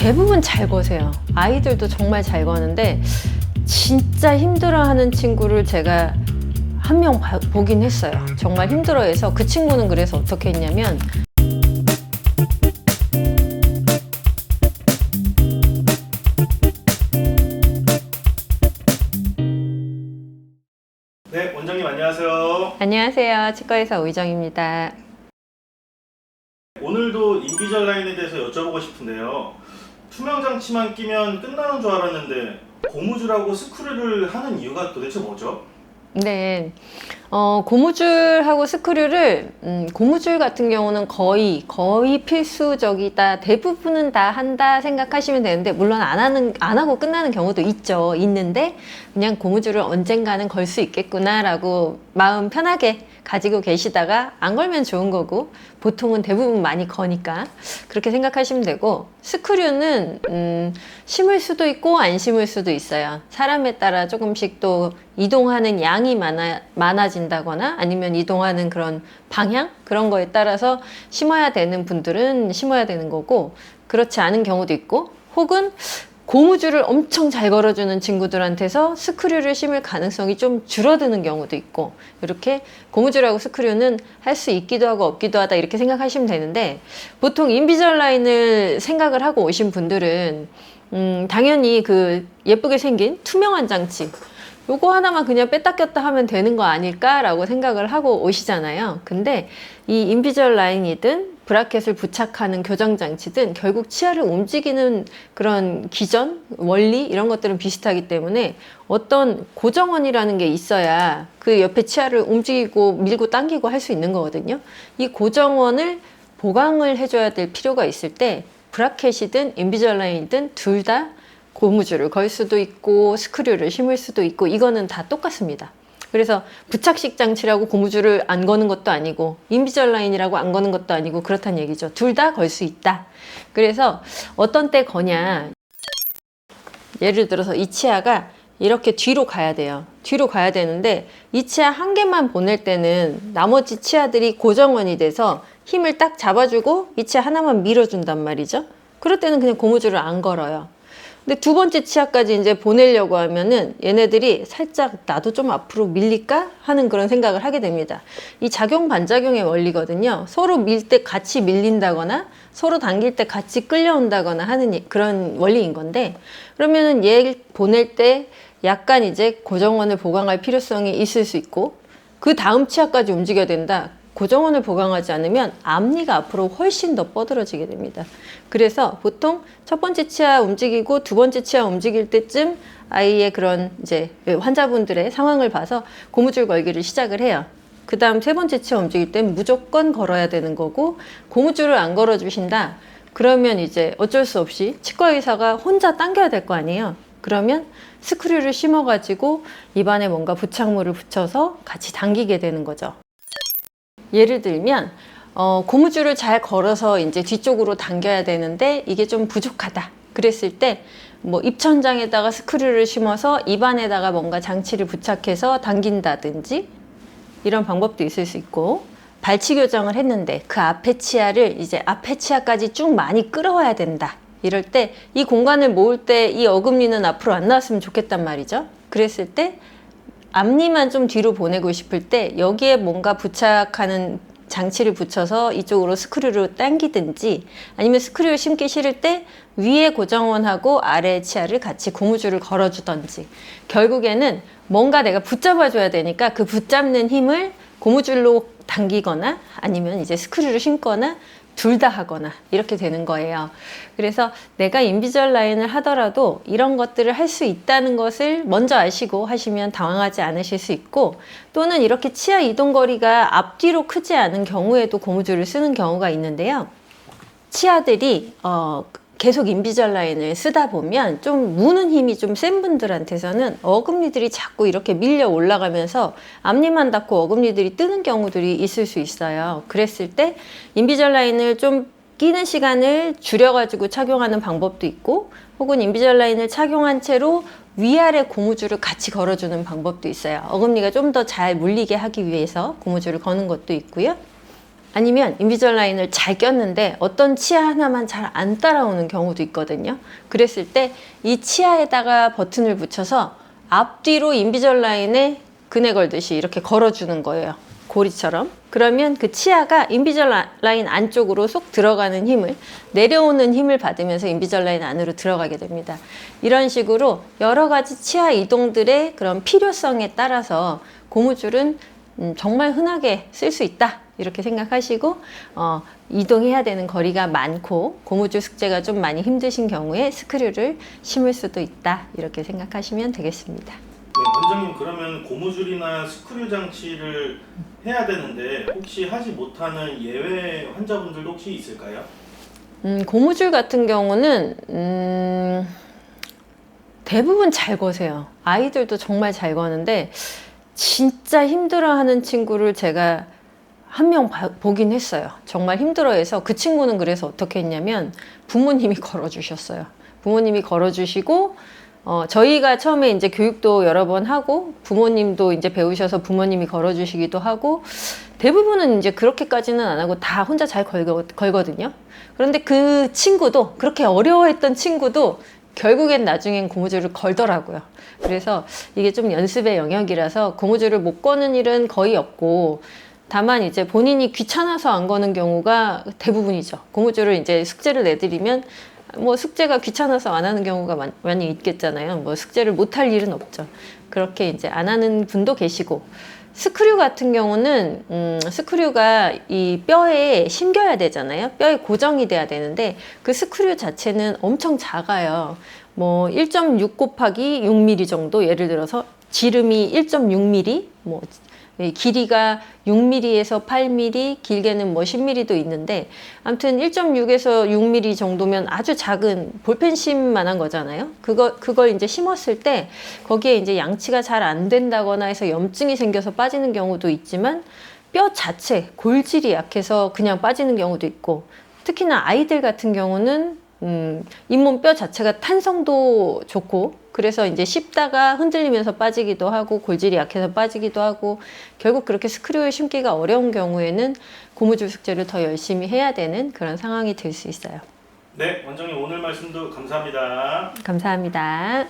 대부분 잘 거세요. 아이들도 정말 잘 거는데 진짜 힘들어하는 친구를 제가 한 명 보긴 했어요. 정말 힘들어해서 그 친구는 그래서 어떻게 했냐면 네, 원장님 안녕하세요. 안녕하세요. 치과의사 오희정입니다. 오늘도 인비절라인에 대해서 여쭤보고 싶은데요. 투명 장치만 끼면 끝나는 줄 알았는데 고무줄하고 스크류를 하는 이유가 도대체 뭐죠? 네, 고무줄하고 스크류를 고무줄 같은 경우는 거의 필수적이다. 대부분은 다 한다 생각하시면 되는데, 물론 안 하고 끝나는 경우도 있는데 그냥 고무줄을 언젠가는 걸 수 있겠구나라고 마음 편하게 가지고 계시다가 안 걸면 좋은 거고, 보통은 대부분 많이 거니까 그렇게 생각하시면 되고, 스크류는 심을 수도 있고 안 심을 수도 있어요. 사람에 따라 조금씩 또 이동하는 양이 많아진다거나 아니면 이동하는 그런 방향 그런 거에 따라서 심어야 되는 분들은 심어야 되는 거고, 그렇지 않은 경우도 있고, 혹은 고무줄을 엄청 잘 걸어주는 친구들한테서 스크류를 심을 가능성이 좀 줄어드는 경우도 있고, 이렇게 고무줄하고 스크류는 할 수 있기도 하고 없기도 하다 이렇게 생각하시면 되는데, 보통 인비절라인을 생각을 하고 오신 분들은 당연히 그 예쁘게 생긴 투명한 장치 요거 하나만 그냥 뺐다 꼈다 하면 되는 거 아닐까라고 생각을 하고 오시잖아요. 근데 이 인비절라인이든 브라켓을 부착하는 교정장치든 결국 치아를 움직이는 그런 기전, 원리 이런 것들은 비슷하기 때문에 어떤 고정원이라는 게 있어야 그 옆에 치아를 움직이고 밀고 당기고 할 수 있는 거거든요. 이 고정원을 보강을 해줘야 될 필요가 있을 때 브라켓이든 인비절라인이든 둘 다 고무줄을 걸 수도 있고 스크류를 심을 수도 있고, 이거는 다 똑같습니다. 그래서 부착식 장치라고 고무줄을 안 거는 것도 아니고 인비절라인이라고 안 거는 것도 아니고 그렇다는 얘기죠. 둘 다 걸 수 있다. 그래서 어떤 때 거냐, 예를 들어서 이 치아가 이렇게 뒤로 가야 돼요. 뒤로 가야 되는데 이 치아 한 개만 보낼 때는 나머지 치아들이 고정원이 돼서 힘을 딱 잡아주고 이 치아 하나만 밀어준단 말이죠. 그럴 때는 그냥 고무줄을 안 걸어요. 근데 두 번째 치아까지 이제 보내려고 하면은 얘네들이 살짝 나도 좀 앞으로 밀릴까 하는 그런 생각을 하게 됩니다. 이 작용 반작용의 원리거든요. 서로 밀 때 같이 밀린다거나 서로 당길 때 같이 끌려온다거나 하는 그런 원리인 건데, 그러면은 얘 보낼 때 약간 이제 고정원을 보강할 필요성이 있을 수 있고, 그 다음 치아까지 움직여야 된다. 고정원을 보강하지 않으면 앞니가 앞으로 훨씬 더 뻗어지게 됩니다. 그래서 보통 첫 번째 치아 움직이고 두 번째 치아 움직일 때쯤 아이의 그런 이제 환자분들의 상황을 봐서 고무줄 걸기를 시작을 해요. 그 다음 세 번째 치아 움직일 땐 무조건 걸어야 되는 거고, 고무줄을 안 걸어주신다 그러면 이제 어쩔 수 없이 치과 의사가 혼자 당겨야 될 거 아니에요. 그러면 스크류를 심어 가지고 입안에 뭔가 부착물을 붙여서 같이 당기게 되는 거죠. 예를 들면 고무줄을 잘 걸어서 이제 뒤쪽으로 당겨야 되는데 이게 좀 부족하다 그랬을 때 뭐 입천장에다가 스크류를 심어서 입안에다가 뭔가 장치를 부착해서 당긴다든지 이런 방법도 있을 수 있고, 발치 교정을 했는데 그 앞에 치아를 이제 앞에 치아까지 쭉 많이 끌어와야 된다 이럴 때 이 공간을 모을 때 이 어금니는 앞으로 안 나왔으면 좋겠단 말이죠. 그랬을 때 앞니만 좀 뒤로 보내고 싶을 때 여기에 뭔가 부착하는 장치를 붙여서 이쪽으로 스크류로 당기든지, 아니면 스크류 심기 싫을 때 위에 고정원하고 아래 치아를 같이 고무줄을 걸어주든지, 결국에는 뭔가 내가 붙잡아 줘야 되니까 그 붙잡는 힘을 고무줄로 당기거나 아니면 이제 스크류를 심거나 둘 다 하거나 이렇게 되는 거예요. 그래서 내가 인비절라인을 하더라도 이런 것들을 할 수 있다는 것을 먼저 아시고 하시면 당황하지 않으실 수 있고, 또는 이렇게 치아 이동거리가 앞뒤로 크지 않은 경우에도 고무줄을 쓰는 경우가 있는데요. 치아들이 계속 인비절라인을 쓰다 보면 좀 무는 힘이 좀 센 분들한테서는 어금니들이 자꾸 이렇게 밀려 올라가면서 앞니만 닿고 어금니들이 뜨는 경우들이 있을 수 있어요. 그랬을 때 인비절라인을 좀 끼는 시간을 줄여가지고 착용하는 방법도 있고, 혹은 인비절라인을 착용한 채로 위아래 고무줄을 같이 걸어주는 방법도 있어요. 어금니가 좀 더 잘 물리게 하기 위해서 고무줄을 거는 것도 있고요. 아니면 인비절라인을 잘 꼈는데 어떤 치아 하나만 잘 안 따라오는 경우도 있거든요. 그랬을 때 이 치아에다가 버튼을 붙여서 앞뒤로 인비절라인에 그네 걸듯이 이렇게 걸어주는 거예요. 고리처럼. 그러면 그 치아가 인비절라인 안쪽으로 쏙 들어가는 힘을, 내려오는 힘을 받으면서 인비절라인 안으로 들어가게 됩니다. 이런 식으로 여러 가지 치아 이동들의 그런 필요성에 따라서 고무줄은 정말 흔하게 쓸 수 있다. 이렇게 생각하시고 이동해야 되는 거리가 많고 고무줄 숙제가 좀 많이 힘드신 경우에 스크류를 심을 수도 있다. 이렇게 생각하시면 되겠습니다. 네, 원장님 그러면 고무줄이나 스크류 장치를 해야 되는데 혹시 하지 못하는 예외 환자분들도 혹시 있을까요? 고무줄 같은 경우는 대부분 잘 거세요. 아이들도 정말 잘 거는데 진짜 힘들어하는 친구를 제가 한 명 보긴 했어요. 정말 힘들어해서 그 친구는 그래서 어떻게 했냐면 부모님이 걸어주셨어요. 부모님이 걸어주시고 저희가 처음에 이제 교육도 여러 번 하고 부모님도 이제 배우셔서 부모님이 걸어주시기도 하고 대부분은 이제 그렇게까지는 안 하고 다 혼자 잘 걸거든요. 그런데 그 친구도 그렇게 어려워했던 친구도 결국엔 나중엔 고무줄을 걸더라고요. 그래서 이게 좀 연습의 영역이라서 고무줄을 못 거는 일은 거의 없고 다만 이제 본인이 귀찮아서 안 거는 경우가 대부분이죠. 고무줄을 이제 숙제를 내드리면 뭐 숙제가 귀찮아서 안 하는 경우가 많이 있겠잖아요. 뭐 숙제를 못 할 일은 없죠. 그렇게 이제 안 하는 분도 계시고 스크류 같은 경우는 스크류가 이 뼈에 심겨야 되잖아요. 뼈에 고정이 돼야 되는데 그 스크류 자체는 엄청 작아요. 뭐 1.6 곱하기 6mm 정도, 예를 들어서 지름이 1.6mm, 뭐 길이가 6mm에서 8mm, 길게는 뭐 10mm도 있는데 아무튼 1.6에서 6mm 정도면 아주 작은 볼펜심만한 거잖아요. 그걸 이제 심었을 때 거기에 이제 양치가 잘 안 된다거나 해서 염증이 생겨서 빠지는 경우도 있지만 뼈 자체, 골질이 약해서 그냥 빠지는 경우도 있고 특히나 아이들 같은 경우는 잇몸 뼈 자체가 탄성도 좋고 그래서 이제 씹다가 흔들리면서 빠지기도 하고 골질이 약해서 빠지기도 하고 결국 그렇게 스크류를 심기가 어려운 경우에는 고무줄 숙제를 더 열심히 해야 되는 그런 상황이 될 수 있어요. 네, 원장님 오늘 말씀도 감사합니다. 감사합니다.